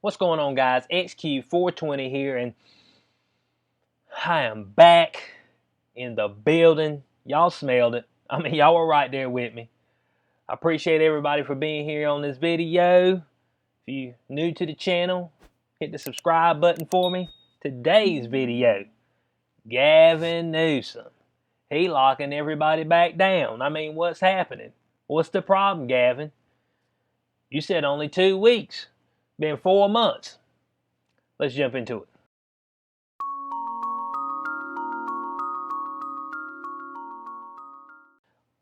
What's going on, guys? XQ420 here, and I am back in the building. Y'all smelled it. Y'all were right there with me. I appreciate everybody for being here on this video. If you're new to the channel, hit the subscribe button for me. Today's video, Gavin Newsom. He locking everybody back down. What's happening? What's the problem, Gavin? You said only 2 weeks. Been 4 months. Let's jump into it.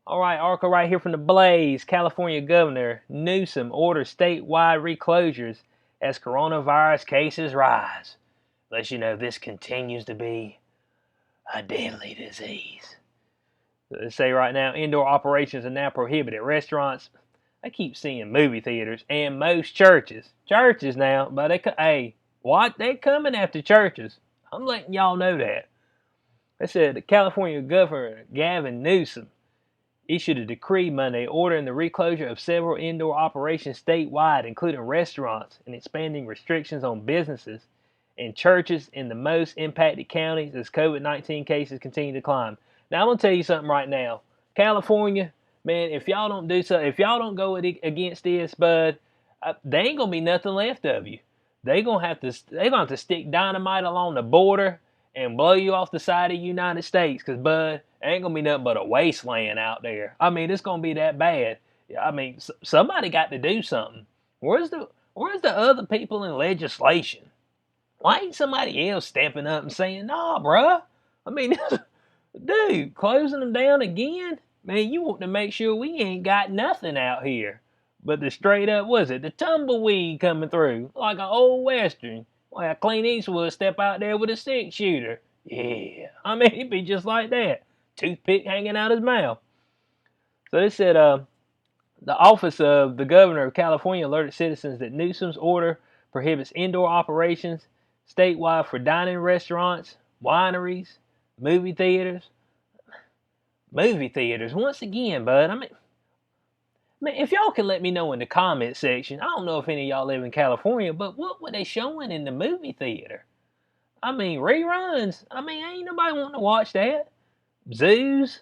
All right, article right here from the Blaze. California Governor Newsom orders statewide reclosures as coronavirus cases rise. Let you know this continues to be a deadly disease. They say right now indoor operations are now prohibited. Restaurants, I keep seeing movie theaters and most churches. Churches now, but they're coming after churches. I'm letting y'all know that. They said the California Governor Gavin Newsom issued a decree Monday ordering the reclosure of several indoor operations statewide, including restaurants, and expanding restrictions on businesses and churches in the most impacted counties as COVID-19 cases continue to climb. Now, I'm going to tell you something right now. California, man, if y'all don't do something, if y'all don't go against this, bud, there ain't going to be nothing left of you. They're going to have to stick dynamite along the border and blow you off the side of the United States, because, bud, ain't going to be nothing but a wasteland out there. It's going to be that bad. Somebody got to do something. Where's the other people in legislation? Why ain't somebody else stepping up and saying, nah, bruh? Dude, closing them down again? Man, you want to make sure we ain't got nothing out here. But the straight up, the tumbleweed coming through, like an old Western. Like Clint Eastwood step out there with a 6-shooter. Yeah, it'd be just like that. Toothpick hanging out his mouth. So they said the office of the governor of California alerted citizens that Newsom's order prohibits indoor operations statewide for dining restaurants, wineries, movie theaters. Movie theaters, once again, bud. If y'all can let me know in the comment section, I don't know if any of y'all live in California, but what were they showing in the movie theater? Reruns. Ain't nobody wanting to watch that. Zoos.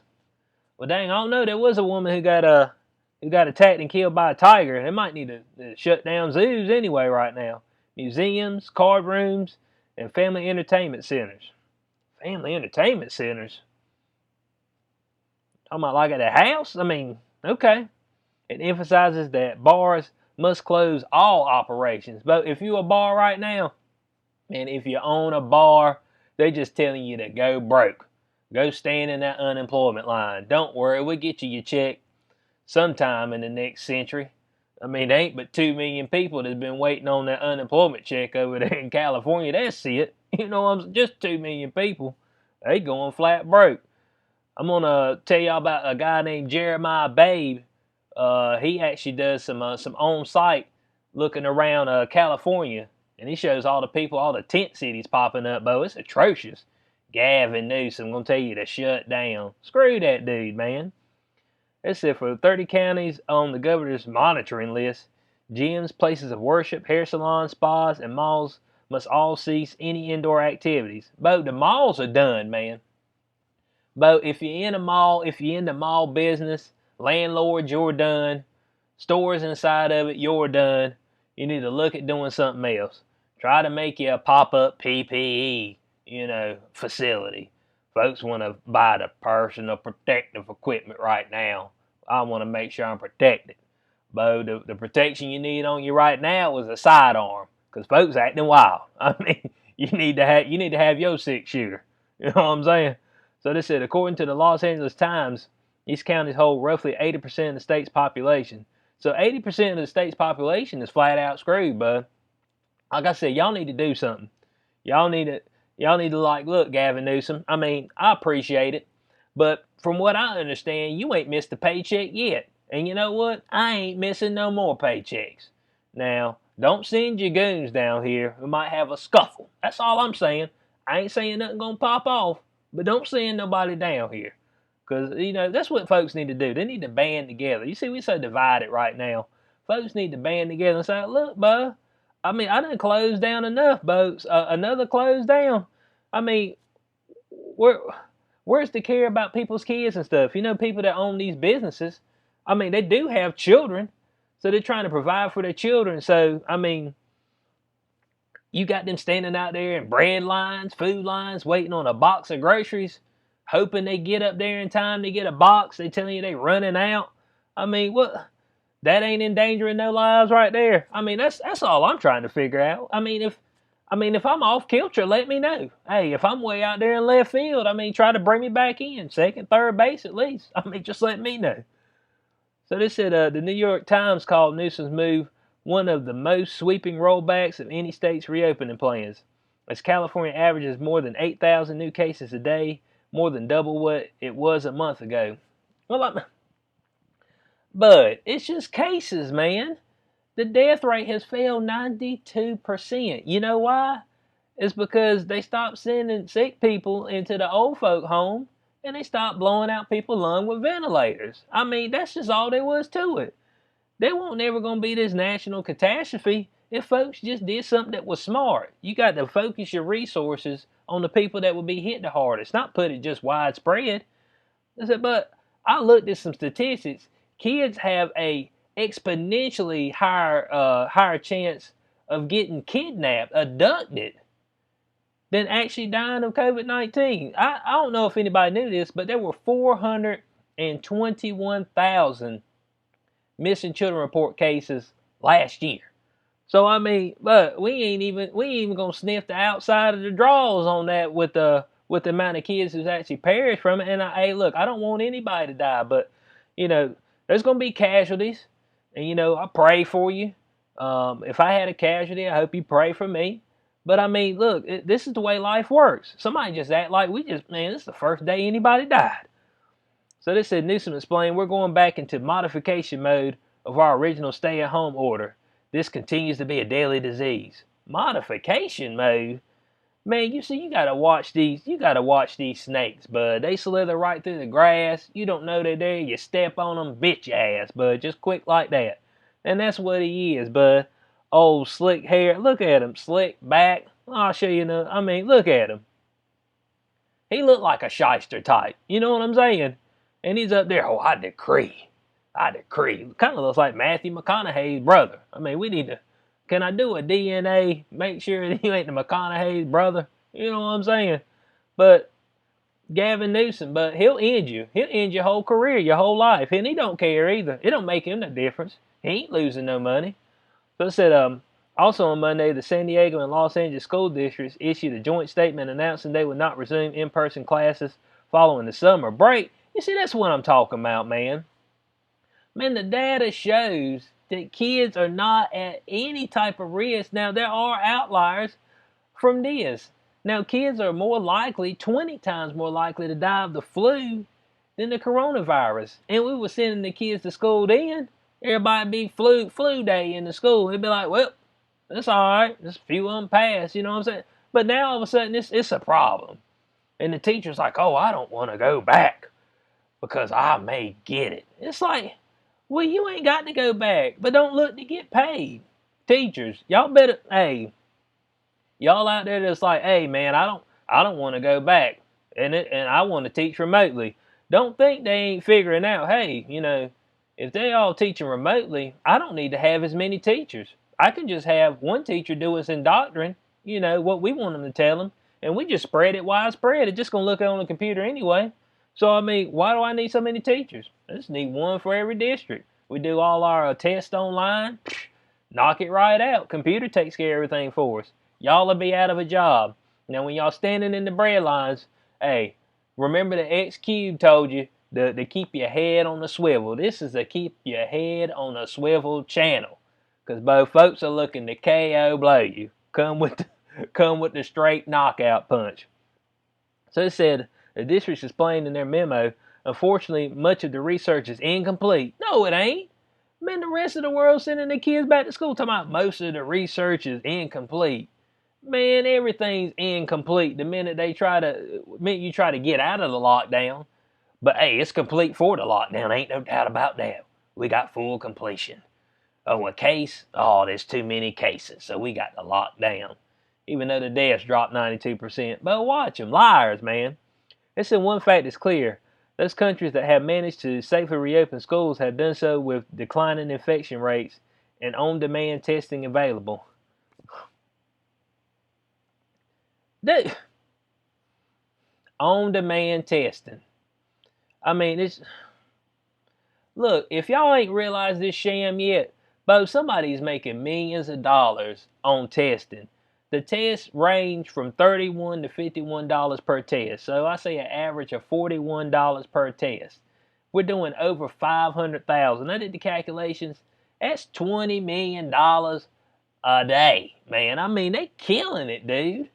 Well, dang, I don't know. There was a woman who got attacked and killed by a tiger. They might need to shut down zoos anyway right now. Museums, card rooms, and family entertainment centers. Family entertainment centers? Talking about like at a house? Okay. It emphasizes that bars must close all operations. But if you're a bar right now, and if you own a bar, they're just telling you to go broke. Go stand in that unemployment line. Don't worry, we'll get you your check sometime in the next century. There ain't but 2 million people that's been waiting on that unemployment check over there in California. That's it. Just 2 million people. They going flat broke. I'm going to tell y'all about a guy named Jeremiah Babe. He actually does some on-site looking around California, and he shows all the people, all the tent cities popping up, Bo. It's atrocious. Gavin Newsom gonna tell you to shut down. Screw that dude, man. It said for 30 counties on the governor's monitoring list, gyms, places of worship, hair salons, spas, and malls must all cease any indoor activities. Bo, the malls are done, man. Bo, if you're in a mall, if you're in the mall business, landlords, you're done. Stores inside of it, you're done. You need to look at doing something else. Try to make you a pop-up PPE, facility. Folks want to buy the personal protective equipment right now. I want to make sure I'm protected. Bo, the protection you need on you right now is a sidearm, because folks acting wild. You need to have your 6-shooter. You know what I'm saying? So they said, according to the Los Angeles Times, these counties hold roughly 80% of the state's population. So 80% of the state's population is flat out screwed, bud. Like I said, y'all need to do something. Y'all need to look, Gavin Newsom. I appreciate it, but from what I understand, you ain't missed a paycheck yet. And you know what? I ain't missing no more paychecks. Now, don't send your goons down here who might have a scuffle. That's all I'm saying. I ain't saying nothing gonna pop off, but don't send nobody down here. Because, that's what folks need to do. They need to band together. You see, we're so divided right now. Folks need to band together and say, look, bud, I mean, I done closed down enough boats. Another closed down. I mean, where where's the care about people's kids and stuff? You know, people that own these businesses, I mean, they do have children, so they're trying to provide for their children. So, I mean, you got them standing out there in bread lines, food lines, waiting on a box of groceries, hoping they get up there in time to get a box. They telling you they running out. I mean, what? That ain't endangering no lives right there. I mean, that's all I'm trying to figure out. I mean, if I'm off kilter, let me know. Hey, if I'm way out there in left field, I mean, try to bring me back in, second, third base at least. I mean, just let me know. So this said the New York Times called Newsom's move one of the most sweeping rollbacks of any state's reopening plans, as California averages more than 8,000 new cases a day, more than double what it was a month ago. Well, but it's just cases, man. The death rate has fell 92%. You know why? It's because they stopped sending sick people into the old folk home and they stopped blowing out people's lungs with ventilators. I mean, that's just all there was to it. There won't never gonna be this national catastrophe if folks just did something that was smart. You got to focus your resources on the people that would be hit the hardest, not put it just widespread. I said, but I looked at some statistics. Kids have a exponentially higher chance of getting kidnapped, abducted, than actually dying of COVID-19. I don't know if anybody knew this, but there were 421,000 missing children report cases last year. So I mean, but we ain't even gonna sniff the outside of the draws on that with the amount of kids who's actually perished from it. And hey, look, I don't want anybody to die, but you know, there's gonna be casualties, and you know, I pray for you. If I had a casualty, I hope you pray for me. But I mean, look, this is the way life works. Somebody just act like man, this is the first day anybody died. So this said Newsom explained, we're going back into modification mode of our original stay-at-home order. This continues to be a daily disease. Modification mode? Man, you see, you gotta watch these snakes, bud. They slither right through the grass. You don't know they're there. You step on them, bit your ass, bud. Just quick like that. And that's what he is, bud. Old slick hair. Look at him. Slick back. I'll show you. I mean, look at him. He looked like a shyster type. You know what I'm saying? And he's up there. Oh, I decree. Kind of looks like Matthew McConaughey's brother. I mean, we need to. Can I do a DNA? Make sure that he ain't the McConaughey's brother. You know what I'm saying? But Gavin Newsom, but he'll end you. He'll end your whole career, your whole life. And he don't care either. It don't make him no difference. He ain't losing no money. So it said, also on Monday, the San Diego and Los Angeles school districts issued a joint statement announcing they would not resume in-person classes following the summer break. You see, that's what I'm talking about, man. Man, the data shows that kids are not at any type of risk. Now, there are outliers from this. Now, kids are more likely, 20 times more likely to die of the flu than the coronavirus. And we were sending the kids to school then. Everybody be flu day in the school. It'd be like, well, that's all right. Just a few of them pass, you know what I'm saying? But now all of a sudden it's a problem. And the teacher's like, oh, I don't want to go back because I may get it. It's like, well, you ain't got to go back, but don't look to get paid. Teachers, y'all better, hey, y'all out there that's like, hey man, I don't want to go back and I want to teach remotely. Don't think they ain't figuring out, hey, you know, if they all teaching remotely, I don't need to have as many teachers. I can just have one teacher do us in doctrine, you know, what we want them to tell them, and we just spread it widespread. It's just going to look on the computer anyway. So, I mean, why do I need so many teachers? I just need one for every district. We do all our tests online, knock it right out. Computer takes care of everything for us. Y'all will be out of a job. Now, when y'all standing in the bread lines, hey, remember the X Cube told you to keep your head on the swivel. This is a keep your head on a swivel channel. Because both folks are looking to KO blow you. Come with the straight knockout punch. So it said, the districts explained in their memo, unfortunately, much of the research is incomplete. No, it ain't. Man, the rest of the world sending their kids back to school talking about most of the research is incomplete. Man, everything's incomplete the minute you try to get out of the lockdown. But hey, it's complete for the lockdown. Ain't no doubt about that. We got full completion. Oh, a case? Oh, there's too many cases, so we got to lock down. Even though the deaths dropped 92%. But watch them, liars, man. They said one fact is clear. Those countries that have managed to safely reopen schools have done so with declining infection rates and on-demand testing available. On-demand testing. I mean, it's... Look, if y'all ain't realized this sham yet, somebody's making millions of dollars on testing. The tests range from $31 to $51 per test. So I say an average of $41 per test. We're doing over 500,000. I did the calculations. That's $20 million a day, man. I mean, they killing it, dude.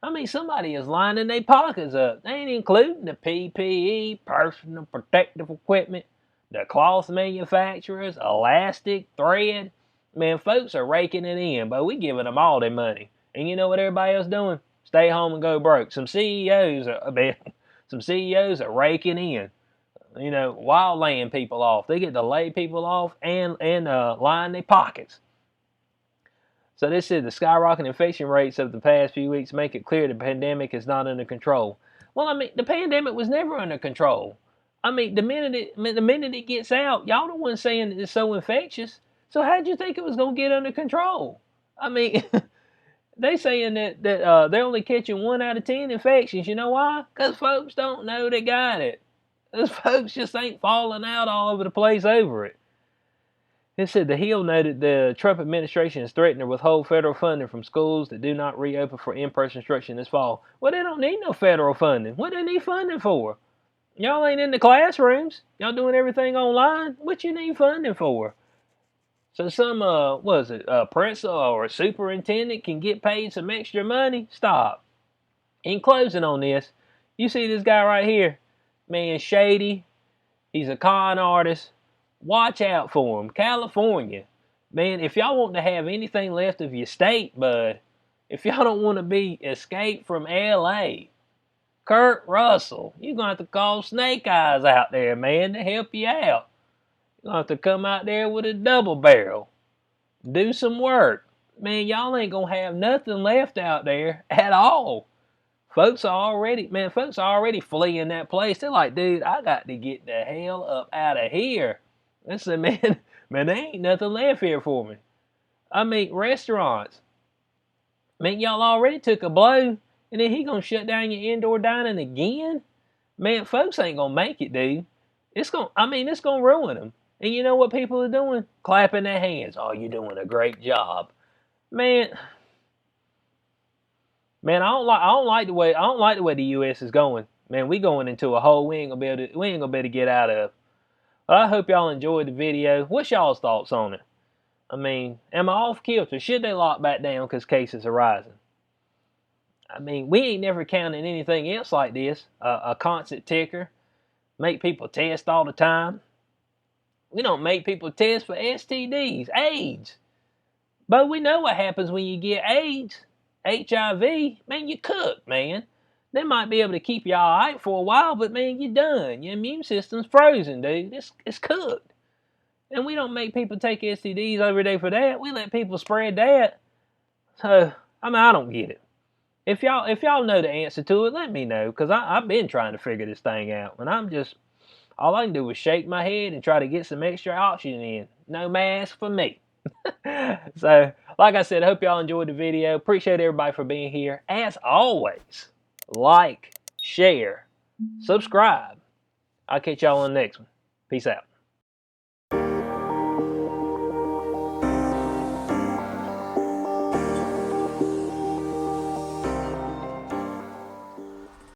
I mean, somebody is lining their pockets up. They ain't including the PPE, personal protective equipment, the cloth manufacturers, elastic, thread. Man, folks are raking it in, but we giving them all their money. And you know what everybody else doing? Stay home and go broke. Some CEOs are raking in. You know, while laying people off. They get to lay people off and line their pockets. So this is the skyrocketing infection rates of the past few weeks make it clear the pandemic is not under control. Well, I mean, the pandemic was never under control. I mean, the minute it gets out, y'all the ones saying that it's so infectious. So how'd you think it was gonna get under control? I mean, they saying that they're only catching 1 out of 10 infections. You know why? Because folks don't know they got it. Those folks just ain't falling out all over the place over it. It said the Hill noted the Trump administration is threatening to withhold federal funding from schools that do not reopen for in-person instruction this fall. Well, they don't need no federal funding. What do they need funding for? Y'all ain't in the classrooms. Y'all doing everything online. What you need funding for? So some, a principal or a superintendent can get paid some extra money? Stop. In closing on this, you see this guy right here? Man, shady. He's a con artist. Watch out for him. California. Man, if y'all want to have anything left of your state, bud, if y'all don't want to be escaped from L.A., Kurt Russell, you're going to have to call Snake Eyes out there, man, to help you out. You're going to have to come out there with a double barrel. Do some work. Man, y'all ain't going to have nothing left out there at all. Folks are already fleeing that place. They're like, dude, I got to get the hell up out of here. I said, man, there ain't nothing left here for me. I mean, restaurants. Man, y'all already took a blow, and then he gonna shut down your indoor dining again? Man, folks ain't gonna make it, dude. It's gonna ruin them. And you know what people are doing? Clapping their hands. Oh, you're doing a great job. Man, I don't like the way the U.S. is going. Man, we going into a hole we ain't gonna be able to get out of. Well, I hope y'all enjoyed the video. What's y'all's thoughts on it? I mean, am I off kilter? Should they lock back down because cases are rising? I mean, we ain't never counted anything else like this. A constant ticker. Make people test all the time. We don't make people test for STDs, AIDS. But we know what happens when you get AIDS, HIV. Man, you cooked, man. They might be able to keep you all right for a while, but man, you're done. Your immune system's frozen, dude. It's cooked. And we don't make people take STDs every day for that. We let people spread that. So, I mean, I don't get it. If y'all know the answer to it, let me know. Because I've been trying to figure this thing out. And all I can do is shake my head and try to get some extra oxygen in. No mask for me. So, like I said, I hope y'all enjoyed the video. Appreciate everybody for being here. As always, like, share, subscribe. I'll catch y'all on the next one. Peace out.